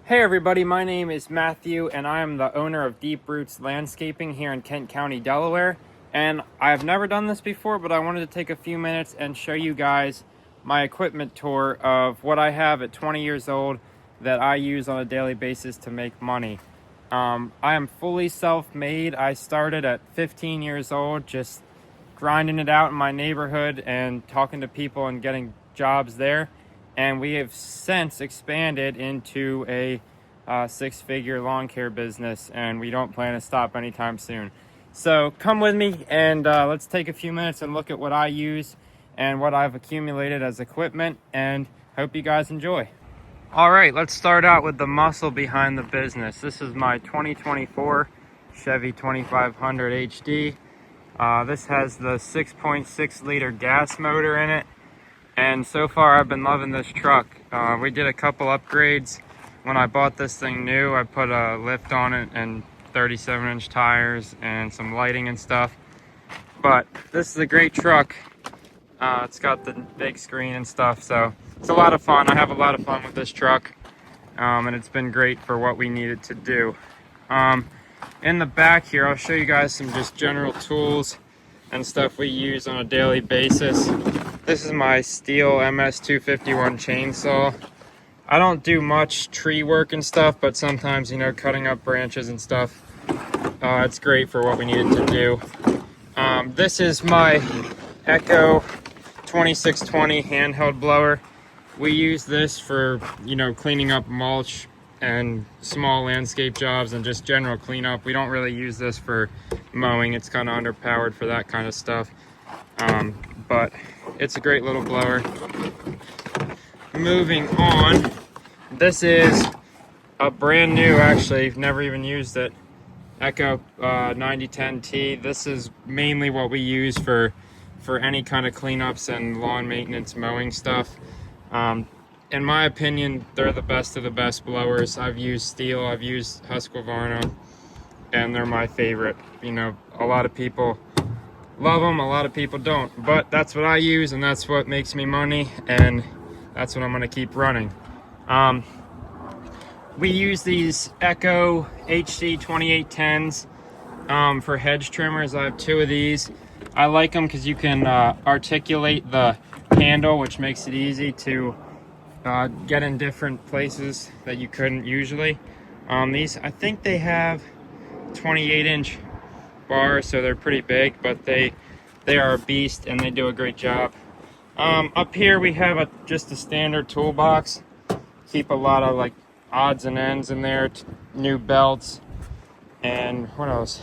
Hey everybody, my name is Matthew and I am the owner of Deep Roots Landscaping here in Kent County, Delaware. And I've never done this before, but I wanted to take a few minutes and show you guys my equipment tour of what I have at 20 years old that I use on a daily basis to make money. I am fully self-made. I started at 15 years old, just grinding it out in my neighborhood and talking to people and getting jobs there. And we have since expanded into a six-figure lawn care business, and we don't plan to stop anytime soon. So come with me and let's take a few minutes and look at what I use and what I've accumulated as equipment, and hope you guys enjoy. All right, let's start out with the muscle behind the business. This is my 2024 Chevy 2500 HD. This has the 6.6 liter gas motor in it. And so far I've been loving this truck. We did a couple upgrades. When I bought this thing new, I put a lift on it and 37-inch tires and some lighting and stuff. But this is a great truck. It's got the big screen and stuff, so it's a lot of fun. I have a lot of fun with this truck, and it's been great for what we needed to do. In the back here, I'll show you guys some just general tools and stuff we use on a daily basis. This is my Steel MS-251 chainsaw. I don't do much tree work and stuff, but sometimes, cutting up branches and stuff, it's great for what we needed to do. This is my Echo 2620 handheld blower. We use this for, cleaning up mulch and small landscape jobs and just general cleanup. We don't really use this for mowing. It's kind of underpowered for that kind of stuff. But it's a great little blower. Moving on, this is a brand new, actually never even used it, Echo 9010T. This is mainly what we use for any kind of cleanups and lawn maintenance mowing stuff. In my opinion, they're the best of the best blowers. I've used Steel, I've used Husqvarna, and they're my favorite. A lot of people love them, a lot of people don't, but that's what I use and that's what makes me money, and that's what I'm going to keep running. We use these Echo HD 2810s for hedge trimmers. I have two of these. I like them because you can articulate the handle, which makes it easy to get in different places that you couldn't usually. These, I think they have 28-inch bars, so they're pretty big, but they are a beast and they do a great job. Up here we have just a standard toolbox. Keep a lot of odds and ends in there, new belts, and what else?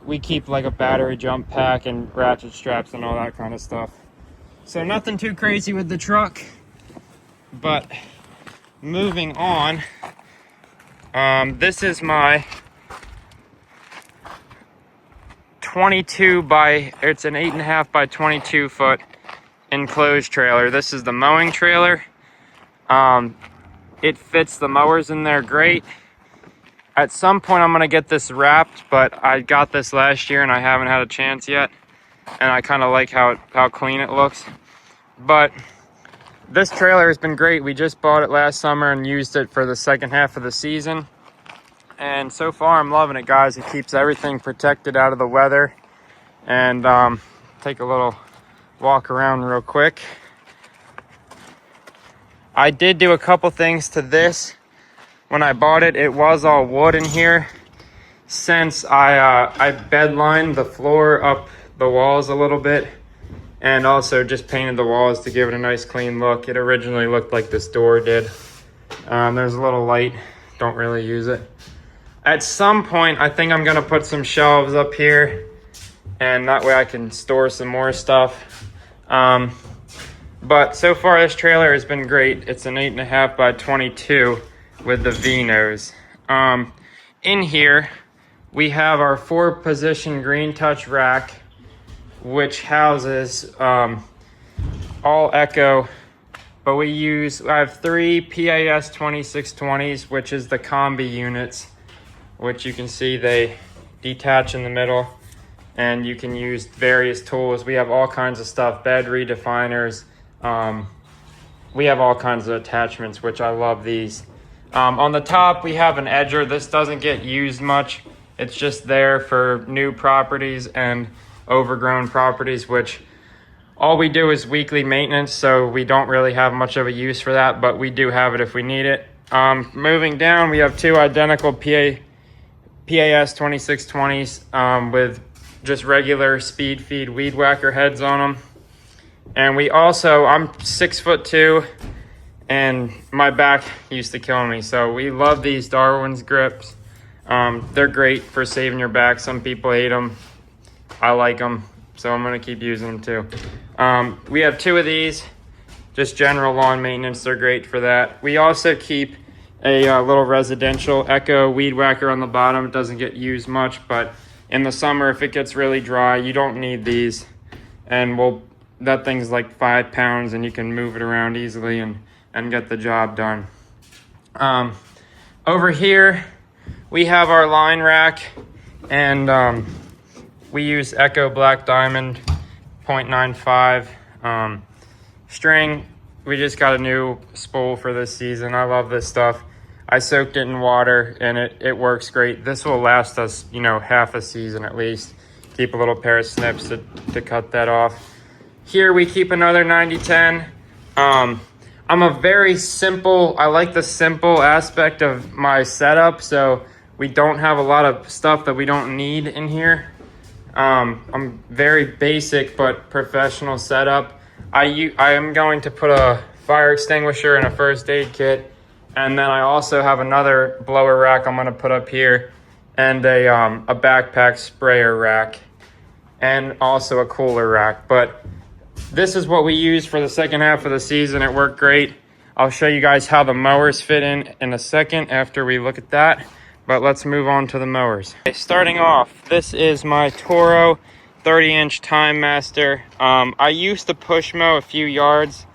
We keep a battery jump pack and ratchet straps and all that kind of stuff. So nothing too crazy with the truck, but moving on, this is my it's an 8.5 by 22 foot enclosed trailer. This is the mowing trailer. It fits the mowers in there great. At some point I'm gonna get this wrapped, but I got this last year and I haven't had a chance yet, and I kind of like how clean it looks. But this trailer has been great. We just bought it last summer and used it for the second half of the season, and so far I'm loving it, guys. It keeps everything protected out of the weather. And take a little walk around real quick. I did do a couple things to this. When I bought it, it was all wood in here. Since I bed lined the floor up the walls a little bit, and also just painted the walls to give it a nice clean look. It originally looked like this door did. There's a little light, don't really use it. At some point, I think I'm gonna put some shelves up here, and that way I can store some more stuff. But so far this trailer has been great. It's an 8.5 by 22 with the V-nose. In here, we have our 4-position green touch rack, which houses all Echo, but I have 3 PAS 2620s, which is the combi units, which you can see they detach in the middle, and you can use various tools. We have all kinds of stuff, bed redefiners. We have all kinds of attachments, which I love these. On the top, we have an edger. This doesn't get used much. It's just there for new properties and overgrown properties, which all we do is weekly maintenance, so we don't really have much of a use for that, but we do have it if we need it. Moving down, we have two identical PAS 2620s with just regular speed feed weed whacker heads on them. And we also, I'm 6'2", and my back used to kill me, so we love these Darwin's grips. They're great for saving your back. Some people hate them. I like them, so I'm gonna keep using them too. We have two of these, just general lawn maintenance. They're great for that. We also keep a little residential Echo weed whacker on the bottom. It doesn't get used much, but in the summer, if it gets really dry, you don't need these. And that thing's like 5 pounds, and you can move it around easily and get the job done. Over here, we have our line rack, and we use Echo Black Diamond 0.95 string. We just got a new spool for this season. I love this stuff. I soaked it in water, and it works great. This will last us, half a season at least. Keep a little pair of snips to cut that off. Here we keep another 9010. I'm a very simple, I like the simple aspect of my setup, so we don't have a lot of stuff that we don't need in here. I'm very basic but professional setup. I am going to put a fire extinguisher and a first aid kit, and then I also have another blower rack I'm going to put up here, and a backpack sprayer rack, and also a cooler rack. But this is what we use for the second half of the season. It worked great. I'll show you guys how the mowers fit in a second after we look at that. But let's move on to the mowers. Okay, starting off, this is my Toro 30-inch Time Master. I used to push mow a few yards,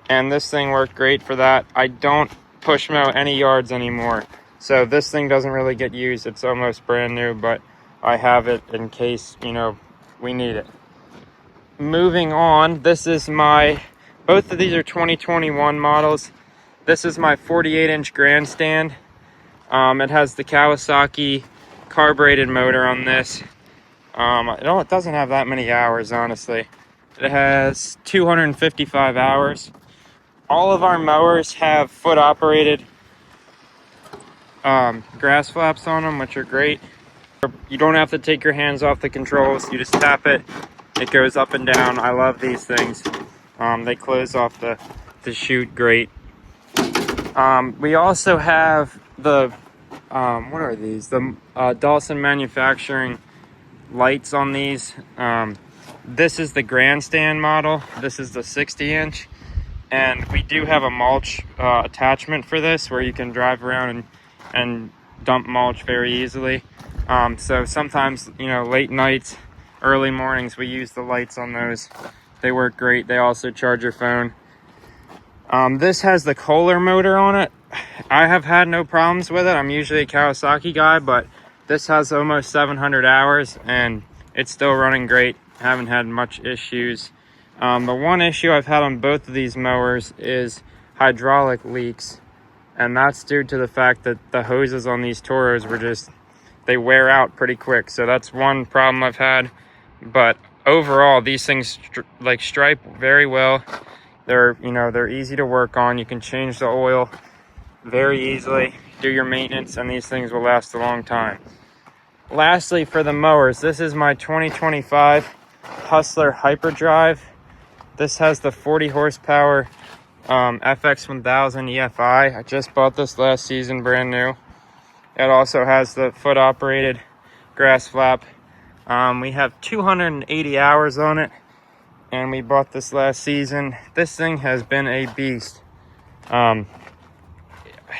and this thing worked great for that. I don't push mow any yards anymore, so this thing doesn't really get used. It's almost brand new, but I have it in case, we need it. Moving on, this is both of these are 2021 models. This is my 48-inch Grandstand. It has the Kawasaki carbureted motor on this. It doesn't have that many hours, honestly. It has 255 hours. All of our mowers have foot-operated grass flaps on them, which are great. You don't have to take your hands off the controls. You just tap it. It goes up and down. I love these things. They close off the chute great. We also have the what are these? The Dawson Manufacturing lights on these. This is the Grandstand model. This is the 60-inch, and we do have a mulch attachment for this where you can drive around and dump mulch very easily. So sometimes, late nights, early mornings, we use the lights on those. They work great. They also charge your phone. This has the Kohler motor on it. I have had no problems with it. I'm usually a Kawasaki guy, but this has almost 700 hours, and it's still running great. Haven't had much issues. The one issue I've had on both of these mowers is hydraulic leaks, and that's due to the fact that the hoses on these Toros they wear out pretty quick. So that's one problem I've had. But overall, these things stripe very well. They're easy to work on. You can change the oil very easily, do your maintenance, and these things will last a long time. Lastly, for the mowers, this is my 2025 Hustler Hyperdrive. This has the 40 horsepower FX1000 EFI. I just bought this last season, brand new. It also has the foot operated grass flap. We have 280 hours on it, and we bought this last season. This thing has been a beast.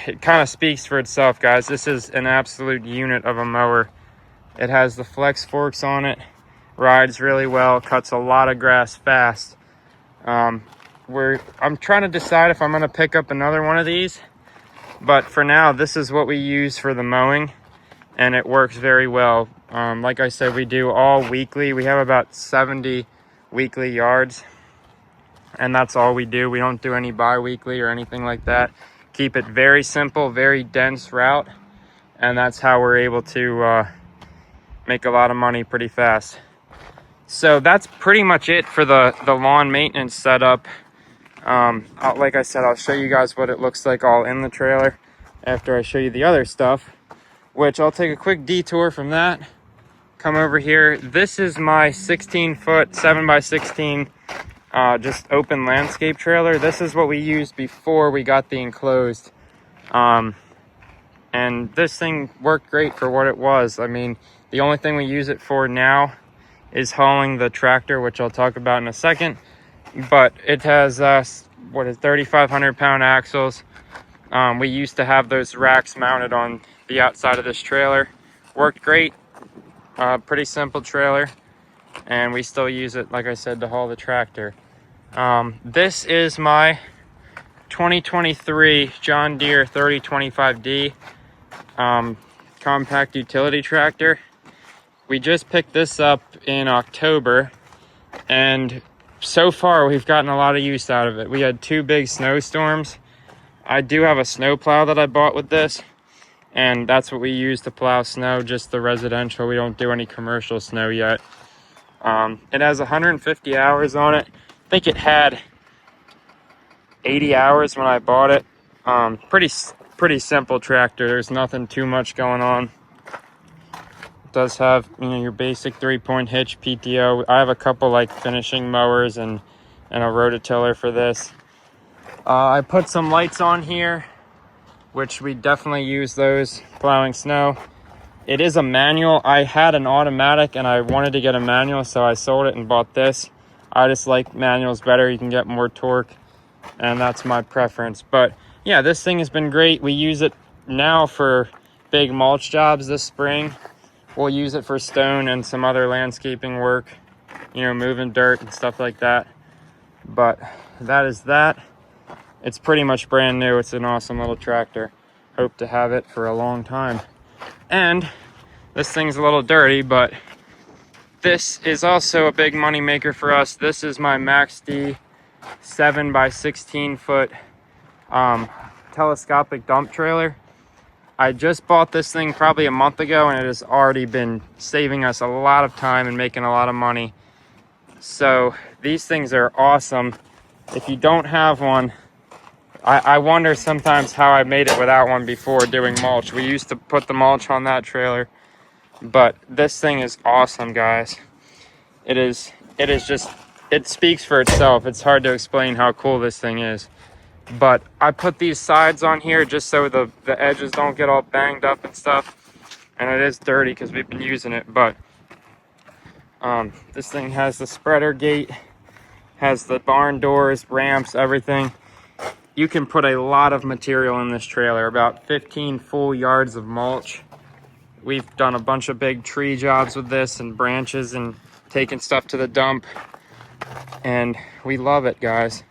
It kind of speaks for itself, guys. This is an absolute unit of a mower. It has the flex forks on it, rides really well, cuts a lot of grass fast. I'm trying to decide if I'm going to pick up another one of these, but for now, this is what we use for the mowing, and it works very well. Like I said, we do all weekly. We have about 70 weekly yards, and that's all we do. We don't do any bi-weekly or anything like that. keep it very simple, very dense route, and that's how we're able to make a lot of money pretty fast. So that's pretty much it for the lawn maintenance setup. Like I said, I'll show you guys what it looks like all in the trailer after I show you the other stuff, which I'll take a quick detour from that. Come over here. This is my 16-foot 7x16 just open landscape trailer. This is what we used before we got the enclosed, and this thing worked great for what it was. I mean, the only thing we use it for now is hauling the tractor, which I'll talk about in a second. But it has 3,500 pound axles. We used to have those racks mounted on the outside of this trailer. Worked great. Pretty simple trailer, and we still use it, like I said, to haul the tractor. This is my 2023 John Deere 3025D compact utility tractor. We just picked this up in October, and so far we've gotten a lot of use out of it. We had 2 big snowstorms. I do have a snow plow that I bought with this, and that's what we use to plow snow, just the residential. We don't do any commercial snow yet. It has 150 hours on it. I think it had 80 hours when I bought it. Pretty simple tractor. There's nothing too much going on. It does have, you know, your basic 3-point hitch PTO. I have a couple like finishing mowers and a rototiller for this. I put some lights on here, which we definitely use those plowing snow. It is a manual. I had an automatic and I wanted to get a manual, so I sold it and bought this. I just like manuals better. You can get more torque, and that's my preference. But yeah, this thing has been great. We use it now for big mulch jobs this spring. We'll use it for stone and some other landscaping work, you know, moving dirt and stuff like that. But that is that. It's pretty much brand new. It's an awesome little tractor. Hope to have it for a long time. And this thing's a little dirty, but this is also a big money maker for us. This is my Max D 7x16 foot telescopic dump trailer. I just bought this thing probably a month ago, and it has already been saving us a lot of time and making a lot of money. So these things are awesome. If you don't have one, I wonder sometimes how I made it without one before doing mulch. We used to put the mulch on that trailer, but this thing is awesome, guys. It speaks for itself. It's hard to explain how cool this thing is. But I put these sides on here just so the edges don't get all banged up and stuff. And it is dirty because we've been using it, but this thing has the spreader gate, has the barn doors, ramps, everything. You can put a lot of material in this trailer, about 15 full yards of mulch. We've done a bunch of big tree jobs with this and branches and taken stuff to the dump, and we love it, guys.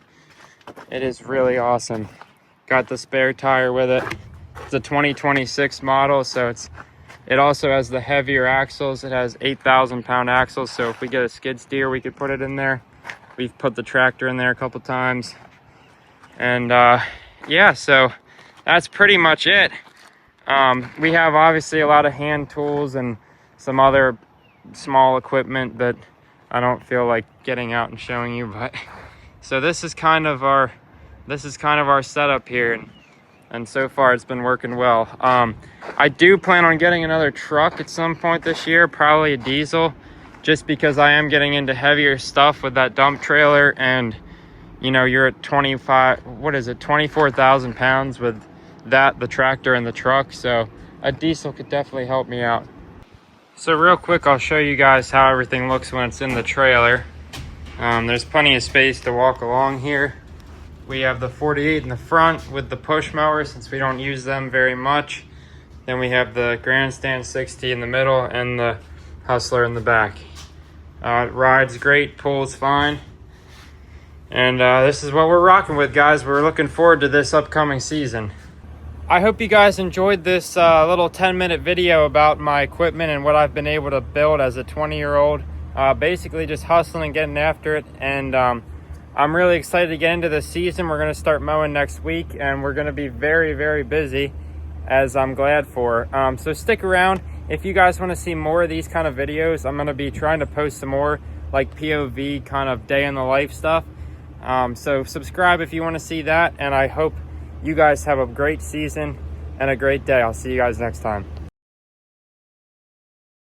It is really awesome. Got the spare tire with it. It's a 2026 model, so it also has the heavier axles. It has 8,000 pound axles, so if we get a skid steer, we could put it in there. We've put the tractor in there a couple times. And yeah, so that's pretty much it. We have obviously a lot of hand tools and some other small equipment that I don't feel like getting out and showing you, but so this is kind of our setup here, and so far it's been working well. I do plan on getting another truck at some point this year, probably a diesel, just because I am getting into heavier stuff with that dump trailer, and you know, you're at 24,000 pounds with that, the tractor and the truck, so a diesel could definitely help me out. So real quick, I'll show you guys how everything looks when it's in the trailer. There's plenty of space to walk along here. We have the 48 in the front with the push mower, since we don't use them very much. Then we have the Grandstand 60 in the middle and the Hustler in the back. It rides great, pulls fine. And this is what we're rocking with, guys. We're looking forward to this upcoming season. I hope you guys enjoyed this little 10-minute video about my equipment and what I've been able to build as a 20-year-old. Basically just hustling, getting after it, and I'm really excited to get into the season. We're going to start mowing next week, and we're going to be very, very busy, as I'm glad for. So stick around. If you guys want to see more of these kind of videos, I'm going to be trying to post some more like POV kind of day in the life stuff. So subscribe if you want to see that, and I hope you guys have a great season and a great day. I'll see you guys next time.